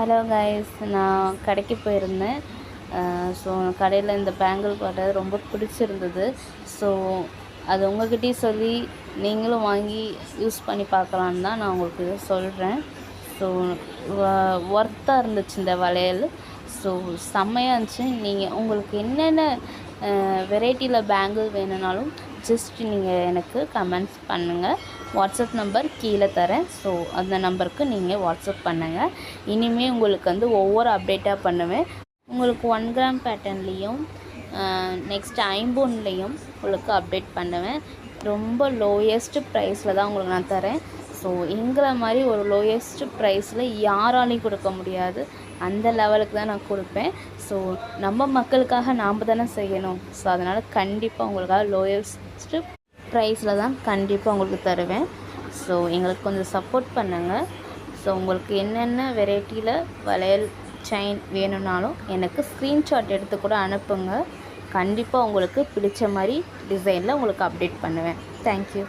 Hello guys, நான் கடைக்கு போயிருந்தேன். ஸோ கடையில் இந்த பேங்கிள் பார்த்தது ரொம்ப பிடிச்சிருந்தது. ஸோ அது உங்கள்கிட்டயும் சொல்லி நீங்களும் வாங்கி யூஸ் பண்ணி பார்க்கலான்னு தான் நான் உங்களுக்கு சொல்கிறேன். ஸோ ஒர்த்தாக இருந்துச்சு இந்த வளையல். ஸோ செம்மையாக இருந்துச்சு. நீங்கள் உங்களுக்கு என்னென்ன வெரைட்டியில் பேங்கிள் வேணும்னாலும் ஜஸ்ட் நீங்கள் எனக்கு கமெண்ட்ஸ் பண்ணுங்கள். வாட்ஸ்அப் நம்பர் கீழே தரேன். ஸோ அந்த நம்பருக்கு நீங்கள் வாட்ஸ்அப் பண்ணுங்கள். இனிமேல் உங்களுக்கு ஒவ்வொரு அப்டேட்டாக பண்ணுவேன். உங்களுக்கு 1 கிராம் பேட்டர்ன்லேயும் நெக்ஸ்ட்டு ஐம்பொன்லேயும் உங்களுக்கு அப்டேட் பண்ணுவேன். ரொம்ப லோயஸ்ட் ப்ரைஸில் தான் உங்களுக்கு நான் தரேன். ஸோ எங்களை மாதிரி ஒரு லோயஸ்ட் ப்ரைஸில் யாராலையும் கொடுக்க முடியாது. அந்த லெவலுக்கு தான் நான் கொடுப்பேன். ஸோ நம்ம மக்களுக்காக நாம் தானே செய்யணும். ஸோ அதனால் கண்டிப்பாக உங்களுக்காக லோயஸ்ட்டு ப்ரைஸில் தான் கண்டிப்பாக உங்களுக்கு தருவேன். ஸோ எங்களுக்கு கொஞ்சம் சப்போர்ட் பண்ணுங்கள். ஸோ உங்களுக்கு என்னென்ன வெரைட்டியில் வளையல் செயின் வேணும்னாலும் எனக்கு ஸ்க்ரீன்ஷாட் எடுத்து கூட அனுப்புங்க. கண்டிப்பாக உங்களுக்கு பிடிச்ச மாதிரி டிசைனில் உங்களுக்கு அப்டேட் பண்ணுவேன். தேங்க்யூ.